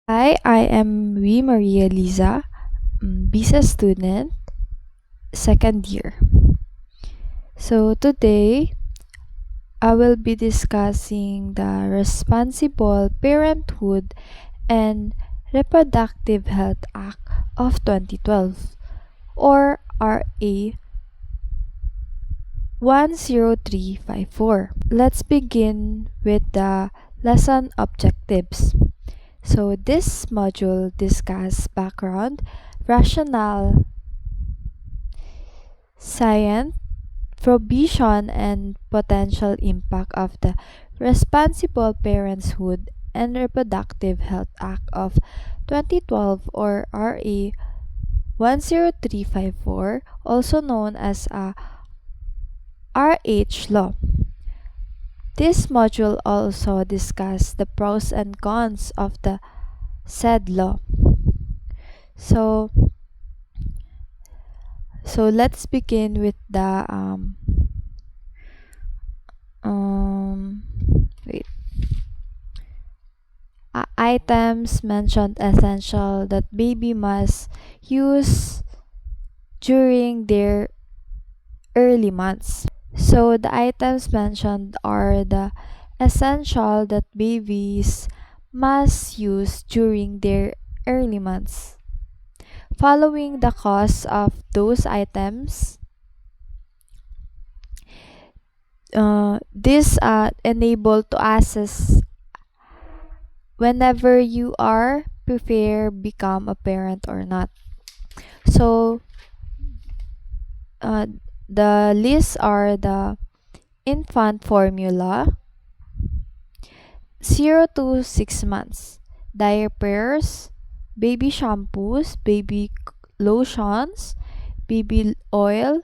Hi, I am Maria Liza, visa student, second year. So today I will be discussing the Responsible Parenthood and Reproductive Health Act of 2012, or RA 10354. Let's begin with the lesson objectives. So this module discusses background, rationale, science, provision, and potential impact of the Responsible Parenthood and Reproductive Health Act of 2012, or RA 10354, also known as a RH law. This module also discusses the pros and cons of the said law. So, let's begin with the wait. Items mentioned essential that baby must use during their early months. So the items mentioned are the essential that babies must use during their early months. Following the cost of those items, this enable to assess whenever you are prepared become a parent or not. So uh, the lists are the infant formula, 0 to 6 months, diapers, baby shampoos, baby lotions, baby oil,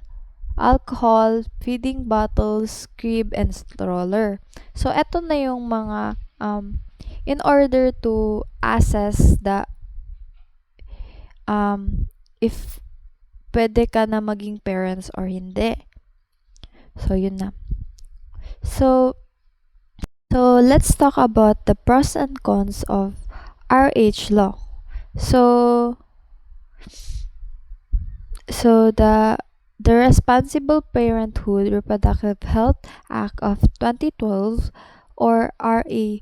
alcohol, feeding bottles, crib, and stroller. So, eto na yung mga in order to assess the if pwede ka na maging parents or hindi. So, yun na. So, let's talk about the pros and cons of RH law. So, the Responsible Parenthood Reproductive Health Act of 2012, or RA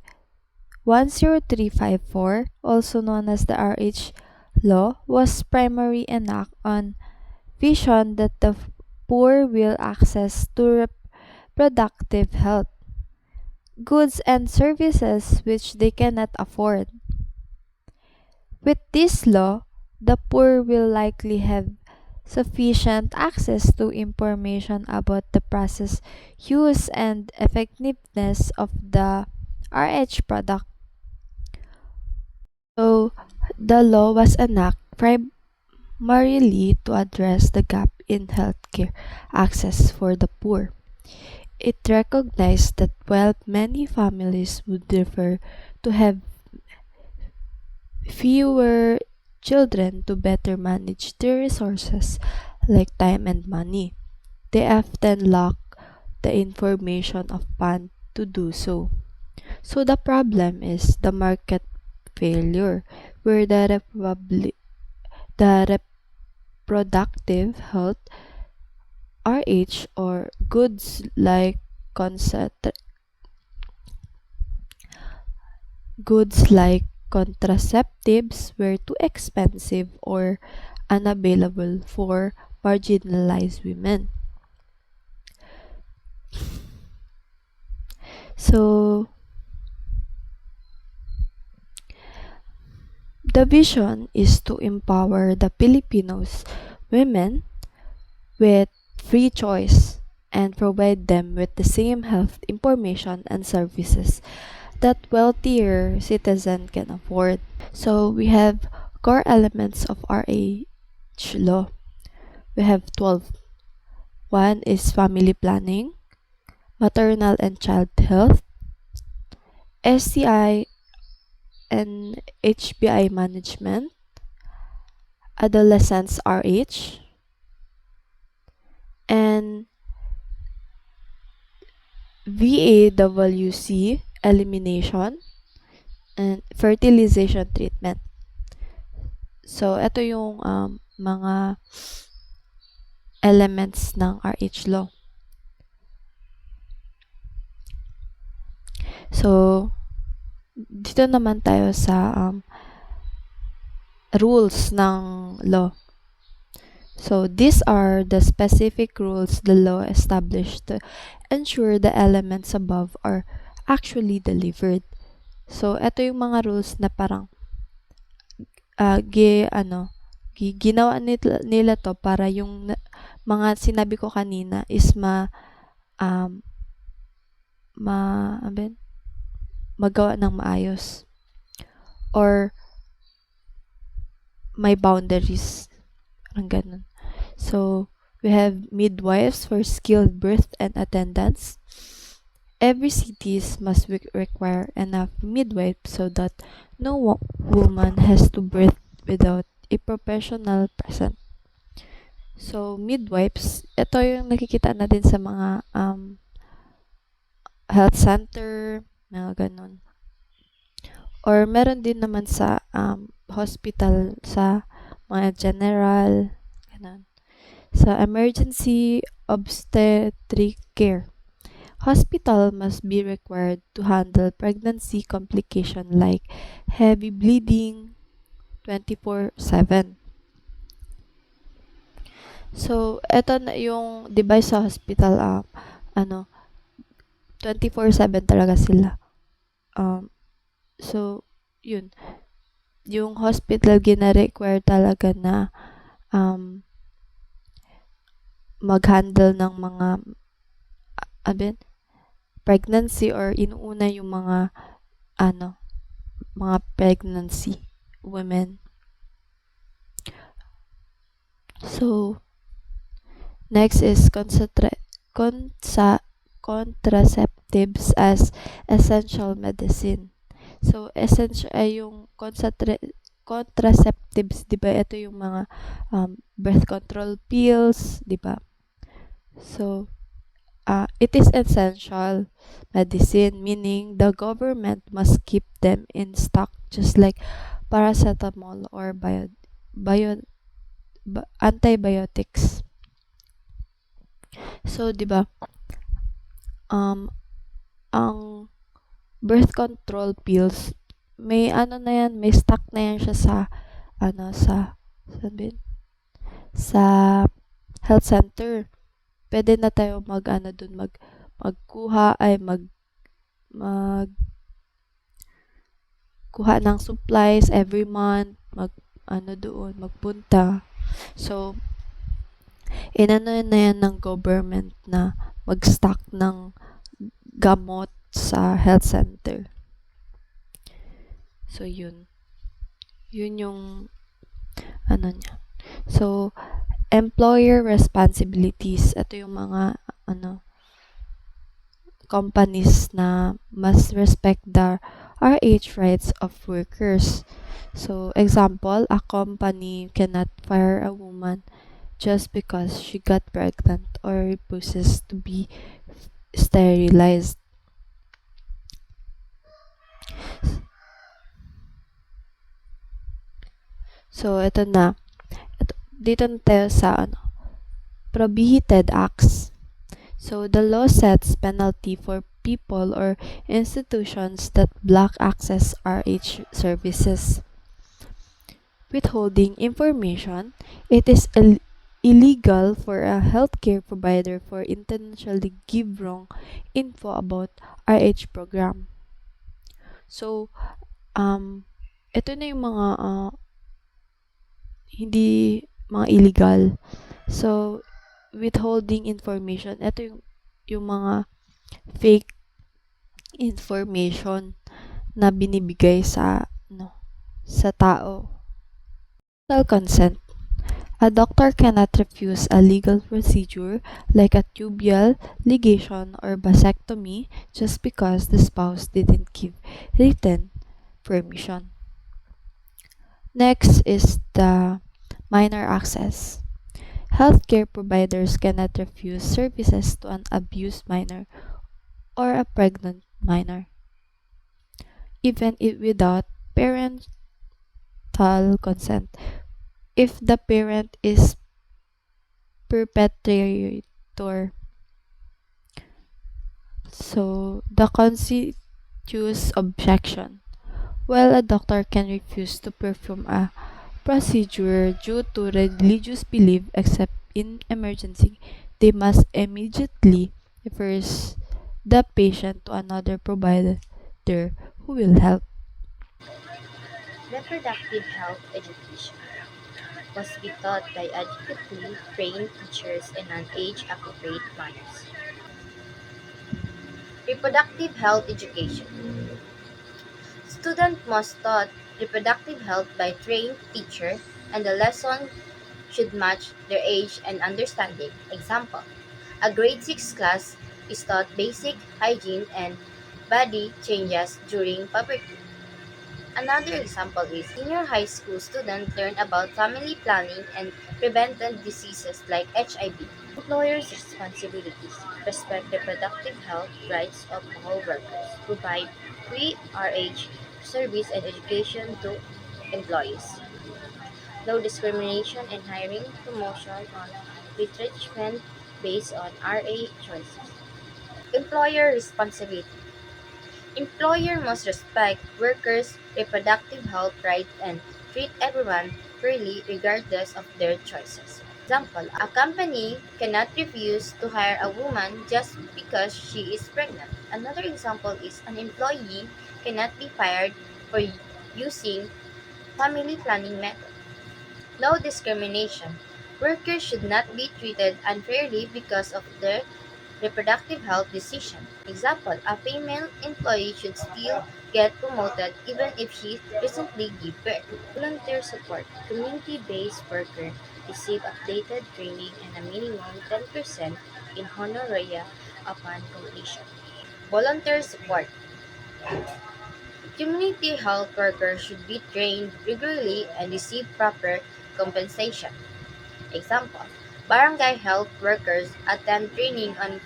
10354, also known as the RH law, was primarily enact on vision that the poor will access to reproductive health goods and services which they cannot afford. With this law, the poor will likely have sufficient access to information about the process, use, and effectiveness of the RH product. So, the law was enacted primarily to address the gap in healthcare access for the poor. It recognized that while many families would prefer to have fewer children to better manage their resources like time and money, they often lack the information of fund to do so. So the problem is the market failure, where the reproductive health RH, or goods like contraceptives were too expensive or unavailable for marginalized women. So, the vision is to empower the Filipinos women with free choice and provide them with the same health information and services that wealthier citizens can afford. So we have core elements of RH law. We have 12. One is family planning, maternal and child health, STI and HBI management, adolescents RH, and VAWC elimination, and fertilization treatment. So, ito yung mga elements ng RH law. So, dito naman tayo sa rules ng law. So, these are the specific rules the law established to ensure the elements above are actually delivered. So, ito yung mga rules na parang ginawa nila to para yung mga sinabi ko kanina is um, magawa ng maayos or may boundaries. Parang ganun. So, we have midwives for skilled birth and attendance. Every cities must require enough midwives so that no woman has to birth without a professional present. So, midwives, ito yung nakikita natin sa mga health center, mga ganun. Or meron din naman sa hospital, sa mga general, ganun. Sa emergency obstetric care, hospital must be required to handle pregnancy complication like heavy bleeding 24/7. So, eto na yung device sa hospital, 24/7 talaga sila. So, yun. Yung hospital gina-require talaga na mag-handle ng mga pregnancy or inuuna yung mga mga pregnancy women. So, next is contraceptives as essential medicine. So, essential ay yung contraceptives, di ba? Ito yung mga birth control pills, di ba? So, it is essential medicine, meaning the government must keep them in stock just like paracetamol or antibiotics. So, 'di ba? Ang birth control pills, may may stock na yan siya sa sa health center. Pwede na tayo magkuha kuha ng supplies every month, magpunta. So, inano na yan ng government na mag-stock ng gamot sa health center. So, yun. Yun yung niya. So, employer responsibilities. Ito yung mga companies na must respect the RH rights of workers. So, example, a company cannot fire a woman just because she got pregnant or refuses to be sterilized. So, ito na. Dito na tayo sa prohibited acts. So, the law sets penalty for people or institutions that block access RH services. Withholding information, it is illegal for a healthcare provider for intentionally give wrong info about RH program. So, ito na yung mga hindi mga illegal. So, withholding information, ito yung mga fake information na binibigay sa tao. Consent. A doctor cannot refuse a legal procedure like a tubal ligation or vasectomy just because the spouse didn't give written permission. Next is the minor access. Healthcare providers cannot refuse services to an abused minor or a pregnant minor. even if without parental consent. If the parent is perpetrator, so the constitutes objection. While a doctor can refuse to perform a procedure due to religious belief except in emergency, they must immediately refer the patient to another provider who will help. Reproductive health education must be taught by adequately trained teachers in an age-appropriate manner. Reproductive health education. Students must taught reproductive health by trained teacher and the lesson should match their age and understanding. Example, a grade 6 class is taught basic hygiene and body changes during puberty. Another example is senior high school students learn about family planning and preventive diseases like HIV. Employers' responsibilities respect the reproductive health rights of all workers, provide free RH service and education to employees. No discrimination in hiring, promotion, or retrenchment based on RA choices. Employer responsibility. Employer must respect workers' reproductive health rights and treat everyone fairly regardless of their choices. Example, a company cannot refuse to hire a woman just because she is pregnant. Another example is an employee cannot be fired for using family planning method. No discrimination. Workers should not be treated unfairly because of their reproductive health decision. Example, a female employee should still get promoted even if she recently gave birth. Volunteer support. Community-based workers receive updated training and a minimum 10% in honoraria upon completion. Volunteer support. Community health workers should be trained regularly and receive proper compensation. Example, barangay health workers attend training on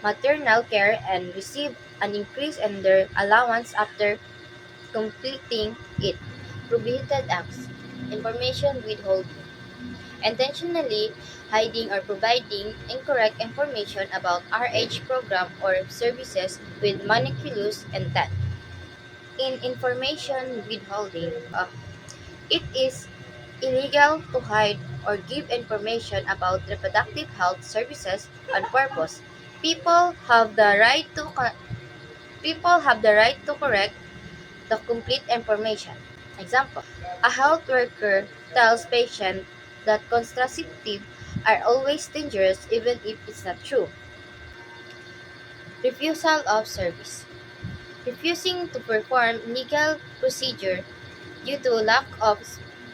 maternal care and receive an increase in their allowance after completing it. Prohibited acts. Information withholding. Intentionally hiding or providing incorrect information about RH program or services with manipulous intent. In information withholding, it is illegal to hide or give information about reproductive health services on purpose. People have the right to People have the right to correct the complete information. Example, a health worker tells patients that contraceptives are always dangerous even if it's not true. Refusal of service. Refusing to perform legal procedure due to lack of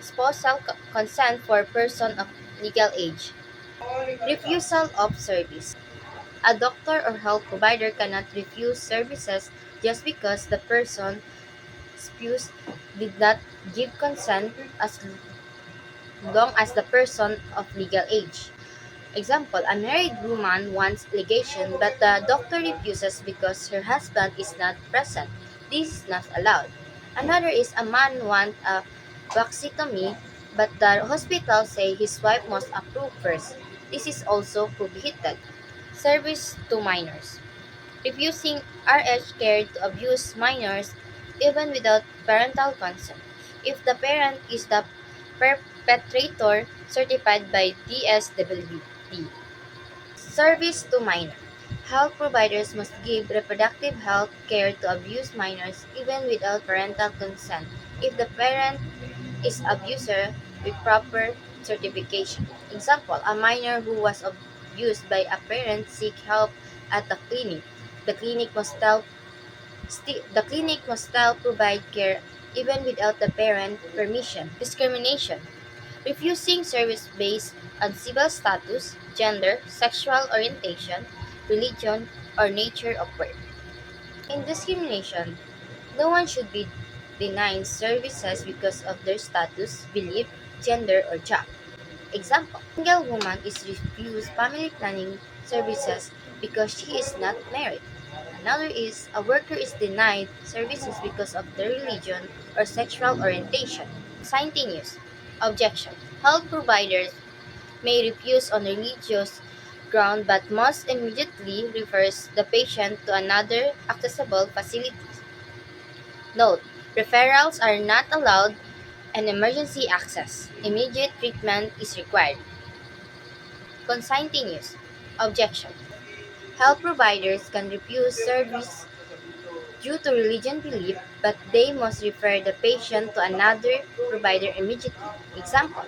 spousal consent for person of legal age. Refusal of service. A doctor or health provider cannot refuse services just because the person spouse did not give consent as long as the person of legal age. Example, a married woman wants ligation but the doctor refuses because her husband is not present. This is not allowed. Another is a man wants a vasectomy but the hospital say his wife must approve first. This is also prohibited. Service to minors. Refusing RH care to abuse minors even without parental consent. If the parent is the perpetrator certified by DSWD. Service to minor. Health providers must give reproductive health care to abused minors even without parental consent if the parent is abuser with proper certification. Example, a minor who was abused by a parent seek help at the clinic. The clinic must still provide care even without the parent permission. Discrimination. Refusing service based on civil status, gender, sexual orientation, religion, or nature of work. In discrimination, no one should be denied services because of their status, belief, gender, or job. Example, a single woman is refused family planning services because she is not married. Another is a worker is denied services because of their religion or sexual orientation. Scientific objection. Health providers may refuse on religious ground but must immediately refer the patient to another accessible facility. Note: referrals are not allowed and emergency access. Immediate treatment is required. Consanguineous objection. Health providers can refuse service due to religion belief, but they must refer the patient to another provider immediately. Example: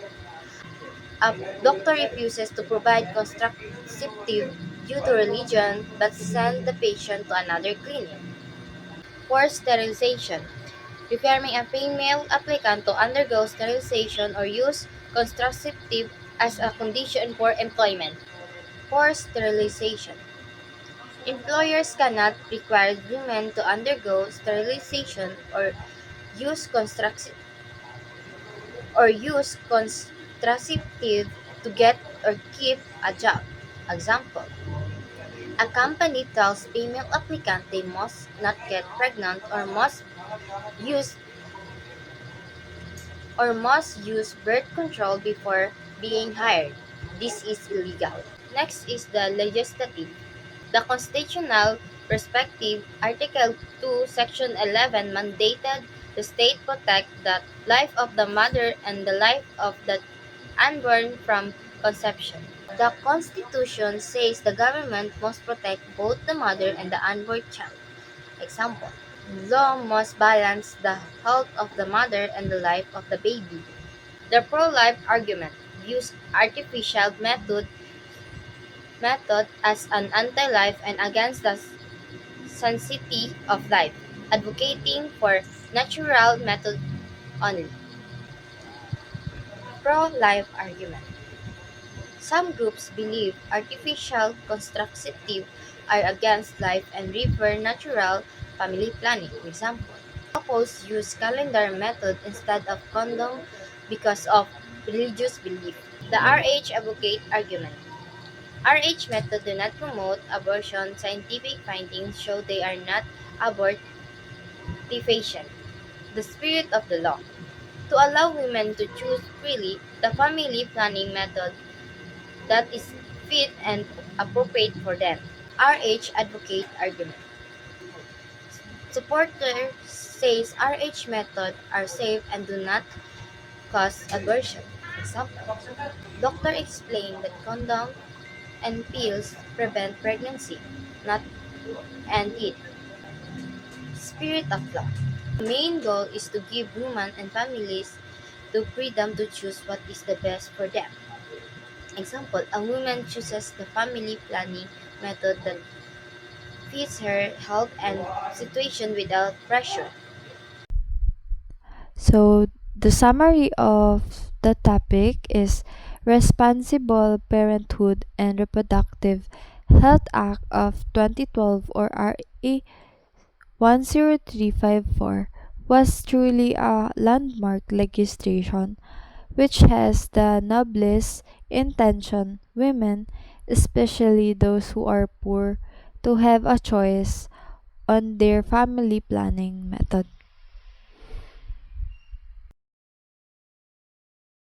a doctor refuses to provide contraceptive due to religion but send the patient to another clinic. Forced sterilization. Requiring a female applicant to undergo sterilization or use contraceptive as a condition for employment. Forced sterilization. Employers cannot require women to undergo sterilization use construct use contraceptive to get or keep a job. Example: a company tells female applicant they must not get pregnant use must use birth control before being hired. This is illegal. Next is the legislative. The constitutional perspective, Article 2, Section 11 mandated the state protect the life of the mother and the life of the unborn from conception. The Constitution says the government must protect both the mother and the unborn child. Example: law must balance the health of the mother and the life of the baby. The pro-life argument views artificial method as an anti-life and against the sanctity of life, advocating for natural method only. Pro-life argument. Some groups believe artificial contraceptives are against life and prefer natural family planning. Example: couples use calendar method instead of condom because of religious belief. The RH advocate argument. RH method do not promote abortion. Scientific findings show they are not abortifacient. The spirit of the law. To allow women to choose freely the family planning method that is fit and appropriate for them. RH advocate argument. Supporter says RH method are safe and do not cause abortion. Example: doctor explained that condom and pills prevent pregnancy, not end it. Spirit of law. The main goal is to give women and families the freedom to choose what is the best for them. Example: a woman chooses the family planning method that fits her health and situation without pressure. So, the summary of the topic is Responsible Parenthood and Reproductive Health Act of 2012, or RA 10354, was truly a landmark legislation which has the noblest intention women, especially those who are poor, to have a choice on their family planning method.